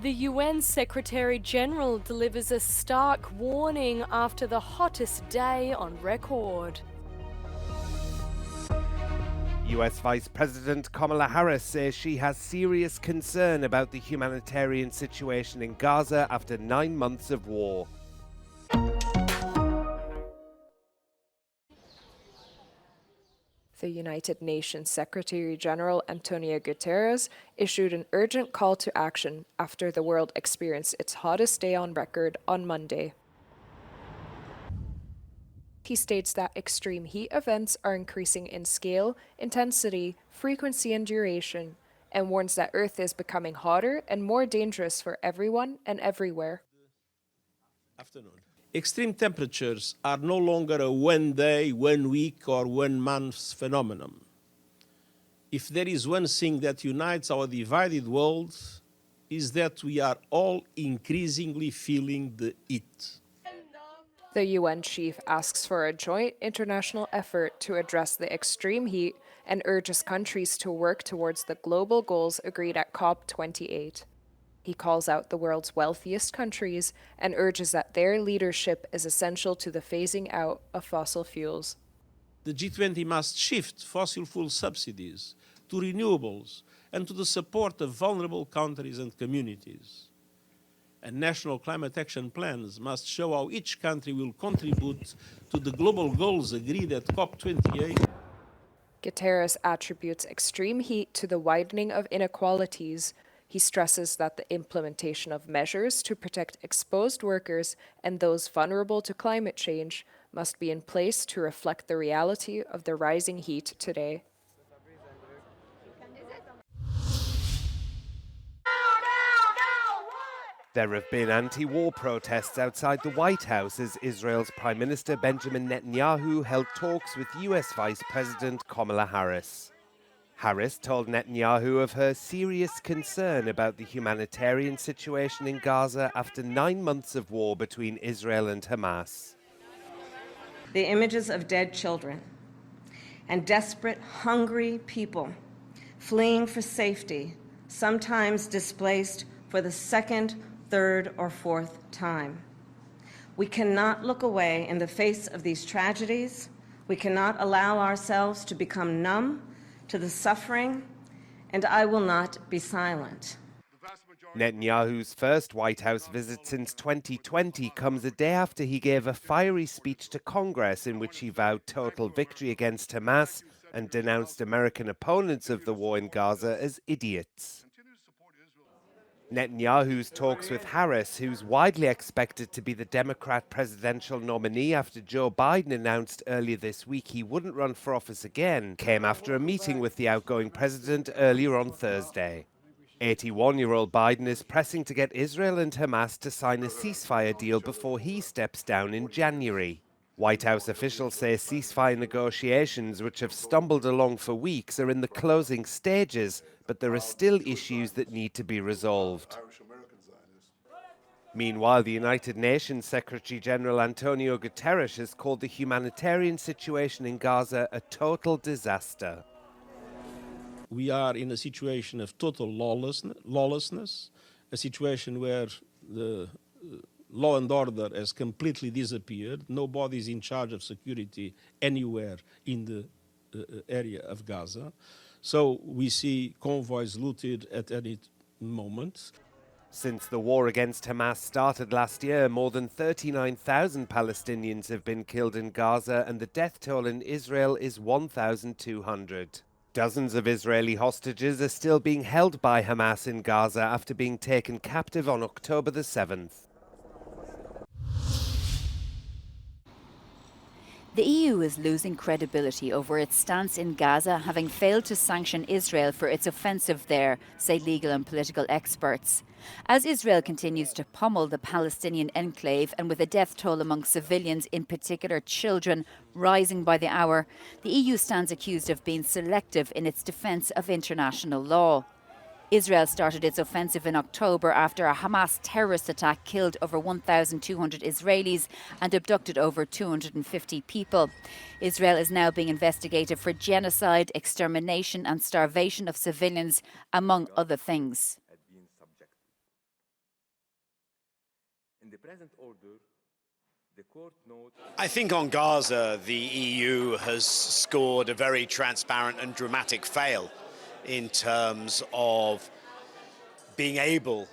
The UN Secretary-General delivers a stark warning after the hottest day on record. US Vice President Kamala Harris says she has serious concern about the humanitarian situation in Gaza after 9 months of war. The United Nations Secretary-General Antonio Guterres issued an urgent call to action after the world experienced its hottest day on record on Monday. He states that extreme heat events are increasing in scale, intensity, frequency, and duration, and warns that Earth is becoming hotter and more dangerous for everyone and everywhere. Afternoon. Extreme temperatures are no longer a 1 day, 1 week, or 1 month phenomenon. If there is one thing that unites our divided world, is that we are all increasingly feeling the heat. The UN chief asks for a joint international effort to address the extreme heat and urges countries to work towards the global goals agreed at COP28. He calls out the world's wealthiest countries and urges that their leadership is essential to the phasing out of fossil fuels. The G20 must shift fossil fuel subsidies to renewables and to the support of vulnerable countries and communities. And national climate action plans must show how each country will contribute to the global goals agreed at COP28. Guterres attributes extreme heat to the widening of inequalities. He stresses that the implementation of measures to protect exposed workers and those vulnerable to climate change must be in place to reflect the reality of the rising heat today. There have been anti-war protests outside the White House as Israel's Prime Minister Benjamin Netanyahu held talks with US Vice President Kamala Harris. Harris told Netanyahu of her serious concern about the humanitarian situation in Gaza after 9 months of war between Israel and Hamas. The images of dead children and desperate, hungry people fleeing for safety, sometimes displaced for the second, third, or fourth time. We cannot look away in the face of these tragedies. We cannot allow ourselves to become numb to the suffering, and I will not be silent. Netanyahu's first White House visit since 2020 comes a day after he gave a fiery speech to Congress in which he vowed total victory against Hamas and denounced American opponents of the war in Gaza as idiots. Netanyahu's talks with Harris, who's widely expected to be the Democrat presidential nominee after Joe Biden announced earlier this week he wouldn't run for office again, came after a meeting with the outgoing president earlier on Thursday. 81-year-old Biden is pressing to get Israel and Hamas to sign a ceasefire deal before he steps down in January. White House officials say ceasefire negotiations, which have stumbled along for weeks, are in the closing stages, but there are still issues that need to be resolved. Meanwhile, the United Nations Secretary-General Antonio Guterres has called the humanitarian situation in Gaza a total disaster. We are in a situation of total lawlessness, a situation where the law and order has completely disappeared. Nobody is in charge of security anywhere in the area of Gaza. So we see convoys looted at any moment. Since the war against Hamas started last year, more than 39,000 Palestinians have been killed in Gaza, and the death toll in Israel is 1,200. Dozens of Israeli hostages are still being held by Hamas in Gaza after being taken captive on October the 7th. The EU is losing credibility over its stance in Gaza, having failed to sanction Israel for its offensive there, say legal and political experts. As Israel continues to pummel the Palestinian enclave, and with a death toll among civilians, in particular children, rising by the hour, the EU stands accused of being selective in its defence of international law. Israel started its offensive in October after a Hamas terrorist attack killed over 1,200 Israelis and abducted over 250 people. Israel is now being investigated for genocide, extermination and starvation of civilians, among other things. In the present order, the court notes... I think on Gaza, the EU has scored a very transparent and dramatic fail in terms of being able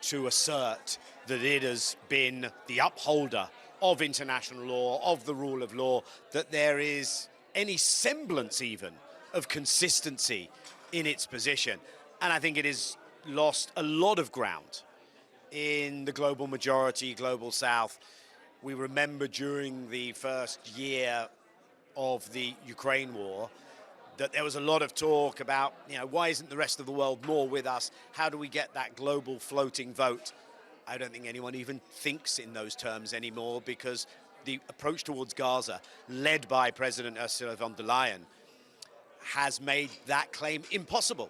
to assert that it has been the upholder of international law, of the rule of law, that there is any semblance even of consistency in its position. And I think it has lost a lot of ground in the global majority, global south. We remember during the first year of the Ukraine war that there was a lot of talk about, why isn't the rest of the world more with us? How do we get that global floating vote? I don't think anyone even thinks in those terms anymore, because the approach towards Gaza, led by President Ursula von der Leyen, has made that claim impossible.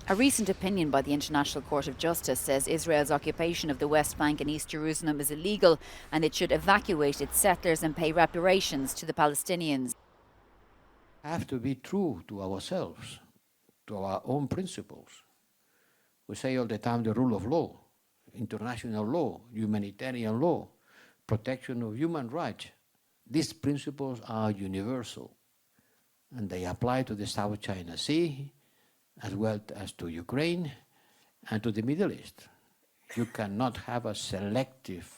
A recent opinion by the International Court of Justice says Israel's occupation of the West Bank and East Jerusalem is illegal, and it should evacuate its settlers and pay reparations to the Palestinians. Have to be true to ourselves, to our own principles. We say all the time the rule of law, international law, humanitarian law, protection of human rights. These principles are universal, and they apply to the South China Sea, as well as to Ukraine and to the Middle East. You cannot have a selective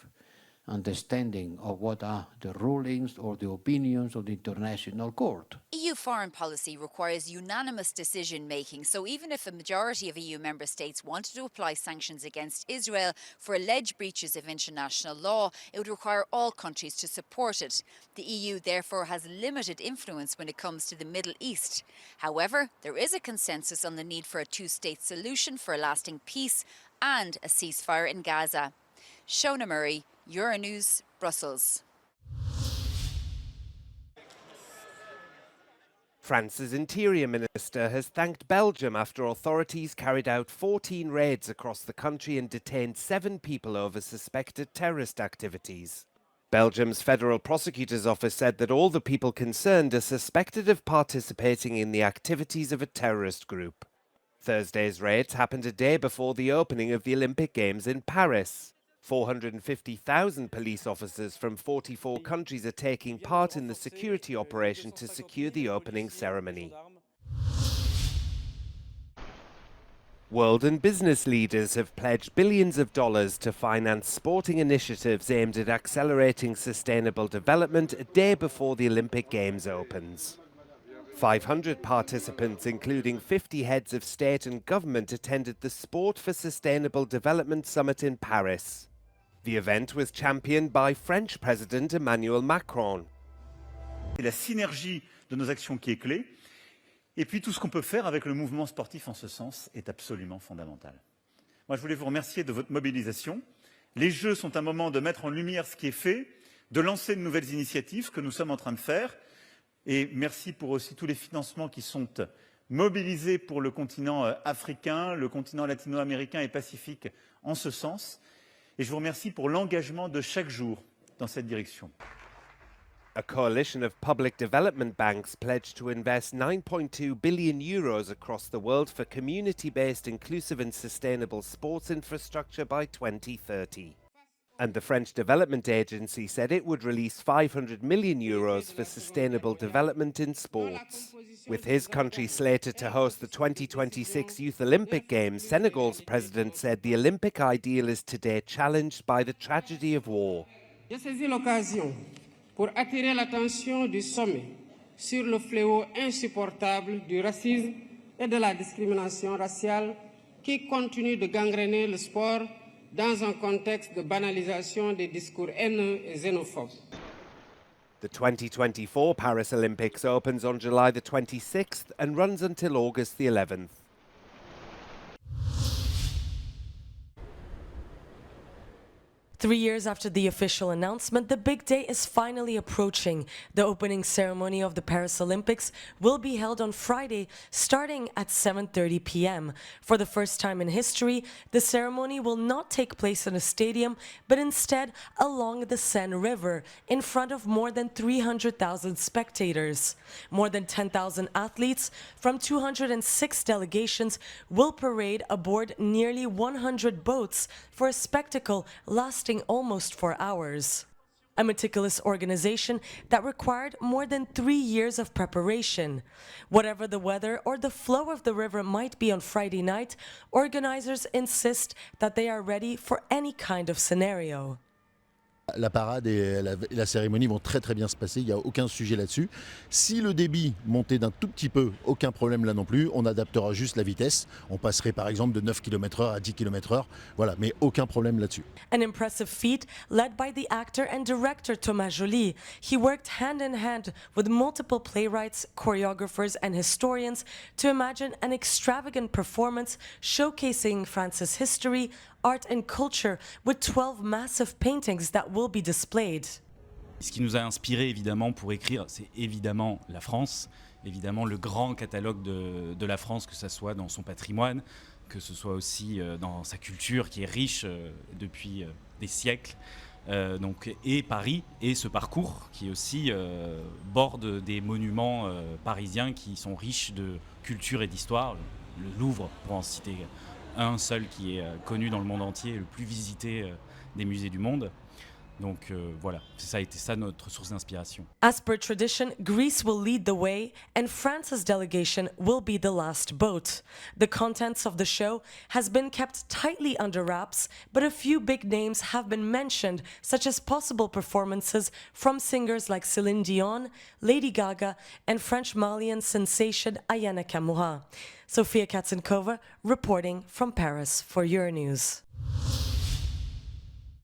understanding of what are the rulings or the opinions of the International Court. EU foreign policy requires unanimous decision-making, so even if a majority of EU member states wanted to apply sanctions against Israel for alleged breaches of international law, it would require all countries to support it. The EU therefore has limited influence when it comes to the Middle East. However, there is a consensus on the need for a two-state solution for a lasting peace and a ceasefire in Gaza. Shona Murray, Euronews, Brussels. France's Interior Minister has thanked Belgium after authorities carried out 14 raids across the country and detained 7 people over suspected terrorist activities. Belgium's Federal Prosecutor's Office said that all the people concerned are suspected of participating in the activities of a terrorist group. Thursday's raids happened a day before the opening of the Olympic Games in Paris. 450,000 police officers from 44 countries are taking part in the security operation to secure the opening ceremony. World and business leaders have pledged billions of dollars to finance sporting initiatives aimed at accelerating sustainable development a day before the Olympic Games opens. 500 participants, including 50 heads of state and government, attended the Sport for Sustainable Development Summit in Paris. The event was championed by French President Emmanuel Macron. C'est la synergie de nos actions qui est clé. Et puis tout ce qu'on peut faire avec le mouvement sportif en ce sens est absolument fondamental. Moi, je voulais vous remercier de votre mobilisation. Les Jeux sont un moment de mettre en lumière ce qui est fait, de lancer de nouvelles initiatives, ce que nous sommes en train de faire. Et merci pour aussi tous les financements qui sont mobilisés pour le continent africain, le continent latino-américain et pacifique en ce sens. Et je vous remercie pour l'engagement de chaque jour dans cette direction. A coalition of public development banks pledged to invest 9.2 billion euros across the world for community-based, inclusive and sustainable sports infrastructure by 2030. And the French Development Agency said it would release 500 million euros for sustainable development in sports. With his country slated to host the 2026 Youth Olympic Games, Senegal's president said the Olympic ideal is today challenged by the tragedy of war. J'ai saisi l'occasion pour attirer l'attention du sommet sur le fléau insupportable du racisme et de la discrimination raciale qui continue de gangréner le sport dans un contexte de banalisation des discours haineux et xénophobes. The 2024 Paris Olympics opens on July the 26th and runs until August the 11th. Three years after the official announcement, the big day is finally approaching. The opening ceremony of the Paris Olympics will be held on Friday, starting at 7:30 p.m. For the first time in history, the ceremony will not take place in a stadium, but instead along the Seine River, in front of more than 300,000 spectators. More than 10,000 athletes from 206 delegations will parade aboard nearly 100 boats for a spectacle lasting lasting almost 4 hours. A meticulous organization that required more than 3 years of preparation. Whatever the weather or the flow of the river might be on Friday night, organizers insist that they are ready for any kind of scenario. La parade et la cérémonie vont très très bien se passer, il n'y a aucun sujet là-dessus. Si le débit montait d'un tout petit peu, aucun problème là non plus, on adaptera juste la vitesse. On passerait par exemple de 9 km/h à 10 km/h, voilà, mais aucun problème là-dessus. An impressive feat led by the actor and director Thomas Joly. He worked hand in hand with multiple playwrights, choreographers and historians to imagine an extravagant performance showcasing France's history, art and culture with 12 massive paintings that will be displayed. Ce qui nous a inspiré évidemment pour écrire, c'est évidemment la France, évidemment le grand catalogue de la France, que ce soit dans son patrimoine, que ce soit aussi dans sa culture qui est riche depuis des siècles. Et Paris et ce parcours qui aussi borde des monuments parisiens qui sont riches de culture et d'histoire. Le Louvre, pour en citer un seul qui est connu dans le monde entier, le plus visité des musées du monde. Donc voilà, ça a été ça notre source d'inspiration. As per tradition, Greece will lead the way and France's delegation will be the last boat. The contents of the show has been kept tightly under wraps, but a few big names have been mentioned, such as possible performances from singers like Céline Dion, Lady Gaga and French Malian sensation Ayana Kamura. Sofia Katsenkova reporting from Paris for Euronews.